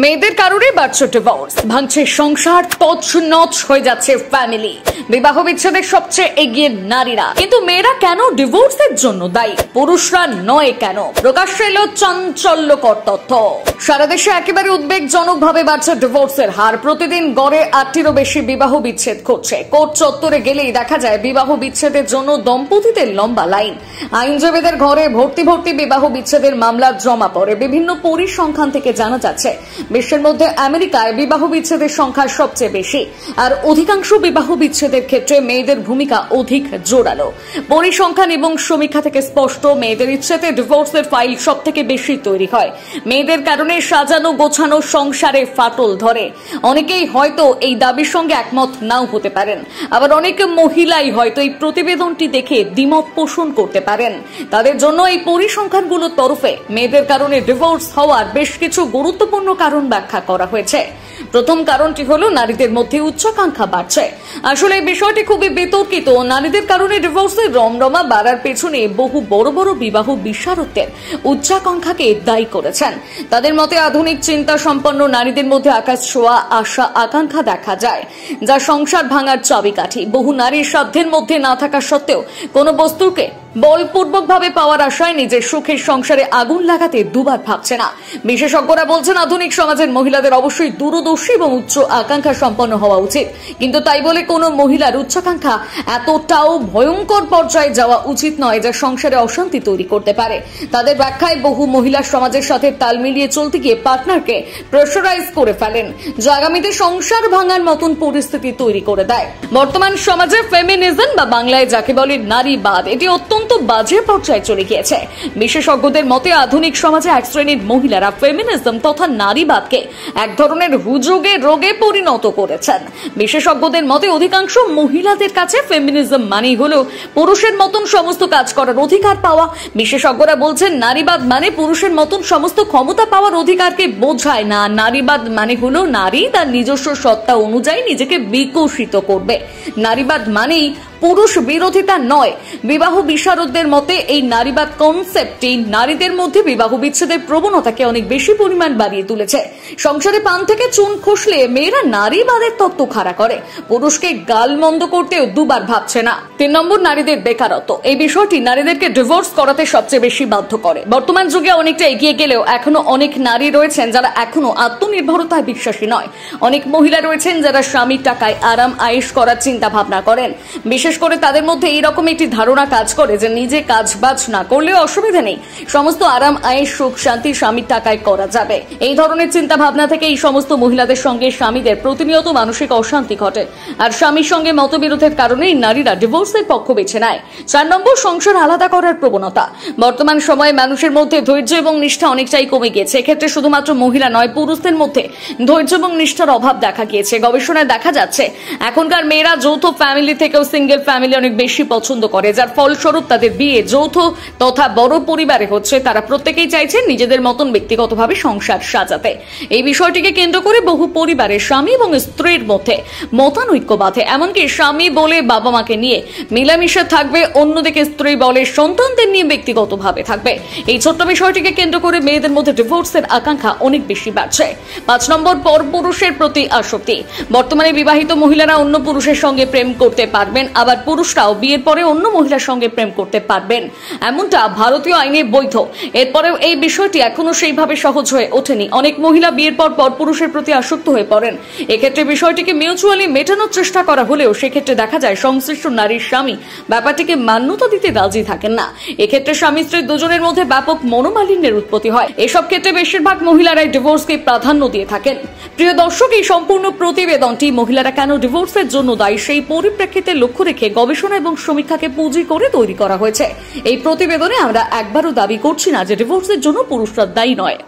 মেয়েদের কারণে বাড়ছে ডিভোর্স, ভাঙছে সংসার, তছনছ হয়ে যাচ্ছে ফ্যামিলি। বিবাহ বিচ্ছেদের সবচেয়ে এগিয়ে নারীরা, কিন্তু মেয়েরা কেন ডিভোর্সের জন্য দায়ী, পুরুষরা নয় কেন? প্রকাশ্যে এলো চাঞ্চল্যকর তথ্য। সারা দেশে একেবারে উদ্বেগজনক ভাবে বাড়ছে ডিভোর্সের হার। প্রতিদিন গড়ে 8টিরও বেশি বিবাহ বিচ্ছেদ ঘটছে। কোর্ট চত্বরে গেলেই দেখা যায় বিবাহ বিচ্ছেদের জন্য দম্পতিদের লম্বা লাইন। আইনজীবীদের ঘরে ভর্তি ভর্তি বিবাহ বিচ্ছেদের মামলা জমা পড়ে। বিভিন্ন পরিসংখ্যান থেকে জানা যাচ্ছে বিশ্বের মধ্যে আমেরিকায় বিবাহ বিচ্ছেদের সংখ্যা সবচেয়ে বেশি, আর অধিকাংশ বিবাহ বিচ্ছেদের ক্ষেত্রে মেয়েদের ভূমিকা অধিক জোরালো। পরিসংখ্যান এবং সমীক্ষা থেকে স্পষ্ট, মেয়েদের ইচ্ছেতে ডিভোর্সের ফাইল সব থেকে বেশি তৈরি হয়। মেয়েদের কারণে সাজানো গোছানো সংসারে ফাটল ধরে। অনেকেই হয়তো এই দাবির সঙ্গে একমত নাও হতে পারেন, আবার অনেক মহিলাই হয়তো এই প্রতিবেদনটি দেখে দ্বিমত পোষণ করতে পারেন। তাদের জন্য এই পরিসংখ্যানগুলোর তরফে মেয়েদের কারণে ডিভোর্স হওয়ার বেশ কিছু গুরুত্বপূর্ণ কারণ ব্যাখ্যা করা হয়েছে। প্রথম কারণটি হলো নারীদের মধ্যে উচ্চাকাঙ্ক্ষা বাড়ছে। আসলে এই বিষয়টি খুবই বিতর্কিত। নারীদের কারণে ডিভোর্সের রমরমা বাড়ার পেছনে বহু বড় বড় বিবাহ বিশারদদের উচ্চাকাঙ্ক্ষাকে দায়ী করেছেন। তাদের মতে আধুনিক চিন্তা সম্পন্ন নারীদের মধ্যে আকাশ ছোঁয়া আশা আকাঙ্ক্ষা দেখা যায়, যা সংসার ভাঙার চাবিকাঠি। বহু নারীর সাধ্যের মধ্যে না থাকা সত্ত্বেও কোনো বস্তুকে বলপূর্বক ভাবে পাওয়ার আশায় নিজের সুখের সংসারে আগুন লাগাতে দুবার ভাবছে না। বিশেষজ্ঞরা বলছেন আধুনিক সমাজের মহিলাদের অবশ্যই দূরদর্শী এবং উচ্চ আকাঙ্ক্ষা সম্পন্ন হওয়া উচিত, কিন্তু তাই বলে কোনো মহিলার উচ্চাকাঙ্ক্ষা এতটাও ভয়ঙ্কর পর্যায়ে যাওয়া উচিত নয় যা সংসারে অশান্তি তৈরি করতে পারে। তাদের ব্যাখ্যায় বহু মহিলা সমাজের সাথে তাল মিলিয়ে চলতে গিয়ে পার্টনারকে প্রেশারাইজ করে ফেলেন, যা আগামীতে সংসার ভাঙার মতন পরিস্থিতি তৈরি করে দেয়। বর্তমান সমাজে ফেমিনিজম বা বাংলায় যাকে বলে নারীবাদ, এটি অত্যন্ত বাজে পর্যায়ে চলে গিয়েছে। বিশেষজ্ঞদের মতে আধুনিক সমাজে এক শ্রেণীর মহিলারা ফেমিনিজম তথা নারীবাদকে এক ধরনের হুজুগে রোগে পরিণত করেছেন। বিশেষজ্ঞদের মতে অধিকাংশ মহিলাদের কাছে ফেমিনিজম মানেই হলো পুরুষের মতন সমস্ত কাজ করার অধিকার পাওয়া। বিশেষজ্ঞরা বলছেন নারীবাদ মানে পুরুষের মতন সমস্ত ক্ষমতা পাওয়ার অধিকারকে বোঝায় না। নারীবাদ মানে হলো নারী তার নিজস্ব সত্তা অনুযায়ী নিজেকে বিকশিত করবে। নারীবাদ মানেই পুরুষ বিরোধিতা নয়। বিবাহ বিশারদদের মতে এই নারীবাদ কনসেপ্টটি নারীদের মধ্যে বিবাহ বিচ্ছেদের প্রবণতাকে অনেক বেশি পরিমাণ বাড়িয়ে তুলেছে। সংসারে পান থেকে চুন খসলে মেয়েরা নারীবাদের তত্ত্ব খাড়া করে, পুরুষকে গালমন্দ করতেও দুবার ভাবছে না। 3 নম্বর, নারীদের বেকারত্ব। এই বিষয়টি নারীদেরকে ডিভোর্স করাতে সবচেয়ে বেশি বাধ্য করে। বর্তমান যুগে অনেকটা এগিয়ে গেলেও এখনো অনেক নারী রয়েছেন যারা এখনো আত্মনির্ভরতায় বিশ্বাসী নয়। অনেক মহিলা রয়েছেন যারা স্বামীর টাকায় আরাম আয়েশ করার চিন্তা ভাবনা করেন। বিশেষ করে তাদের মধ্যে এইরকম একটি ধারণা কাজ করে যে নিজে কাজ বাজ না করলেও অসুবিধা নেই, সমস্ত আরাম আয়েশ সুখ শান্তি স্বামীর টাকায় করা যাবে। এই ধরনের চিন্তা ভাবনা থেকে এই সমস্ত মহিলাদের সঙ্গে স্বামীদের প্রতিনিয়ত মানসিক অশান্তি ঘটে, আর স্বামীর সঙ্গে মতবিরোধের কারণে নারীরা ডিভোর্সের পক্ষ বেছে নেয়। 4 নম্বর, সংসার আলাদা করার প্রবণতা। বর্তমান সময়ে মানুষের মধ্যে ধৈর্য এবং নিষ্ঠা অনেকটাই কমে গিয়েছে। এক্ষেত্রে শুধুমাত্র মহিলা নয়, পুরুষদের মধ্যে ধৈর্য এবং নিষ্ঠার অভাব দেখা গিয়েছে। গবেষণায় দেখা যাচ্ছে এখনকার মেয়েরা যৌথ ফ্যামিলি থেকেও সিঙ্গেল ফ্যামিলি অনেক বেশি পছন্দ করে, যার ফলস্বরূপ তাদের বিয়ে যৌথ তথা বড় পরিবারে হচ্ছে। তারা প্রত্যেকেই চাইছেন নিজেদের মতন ব্যক্তিগতভাবে সংসার সাজাতে। এই বিষয়টিকে কেন্দ্র করে বহু পরিবারে স্বামী এবং স্ত্রীর মধ্যে মতানৈক্য বাধে। এমনকি স্বামী বলে বাবা মাকে নিয়ে মিলামিশে থাকবে, অন্যদিকে স্ত্রী বলে সন্তানদের নিয়ে ব্যক্তিগতভাবে থাকবে। এই ছোট্ট বিষয়টিকে কেন্দ্র করে মেয়েদের মধ্যে ডিভোর্সের আকাঙ্ক্ষা অনেক বেশি বাড়ছে। 5 নম্বর, পরপুরুষের প্রতি আসক্তি। বর্তমানে বিবাহিত মহিলারা অন্য পুরুষের সঙ্গে প্রেম করতে পারবেন, আবার পুরুষরাও বিয়ের পরে অন্য মহিলার সঙ্গে প্রেম করতে পারবেন, এমনটা ভারতীয় আইনে বৈধ। এরপরেও এই বিষয়টি এখনো সেইভাবে সহজ হয়ে ওঠেনি। অনেক মহিলা বিয়ের পর পরপুরুষের প্রতি আসক্ত হয়ে পড়েন। এক্ষেত্রে বিষয়টিকে মিউচুয়ালি মেটানোর চেষ্টা করা হলেও সেক্ষেত্রে দেখা যায় সংশ্লিষ্ট নারীর স্বামী ব্যাপারটিকে মান্যতা দিতে রাজি থাকেন না। এক্ষেত্রে স্বামী স্ত্রী দুজনের মধ্যে ব্যাপক মনোমালিন্যের উৎপত্তি হয়। এসব ক্ষেত্রে বেশিরভাগ মহিলারাই ডিভোর্সকে প্রাধান্য দিয়ে থাকেন। প্রিয় দর্শক, এই সম্পূর্ণ প্রতিবেদনটি মহিলারা কেন ডিভোর্সের জন্য দায়ী সেই পরিপ্রেক্ষিতে লক্ষ্য রেখে গবেষণা এবং সমীক্ষাকে পুঁজি করে তৈরি করা হয়েছে। এই প্রতিবেদনে আমরা একবারও দাবি করছি না যে ডিভোর্সের জন্য পুরুষরা দায়ী নয়।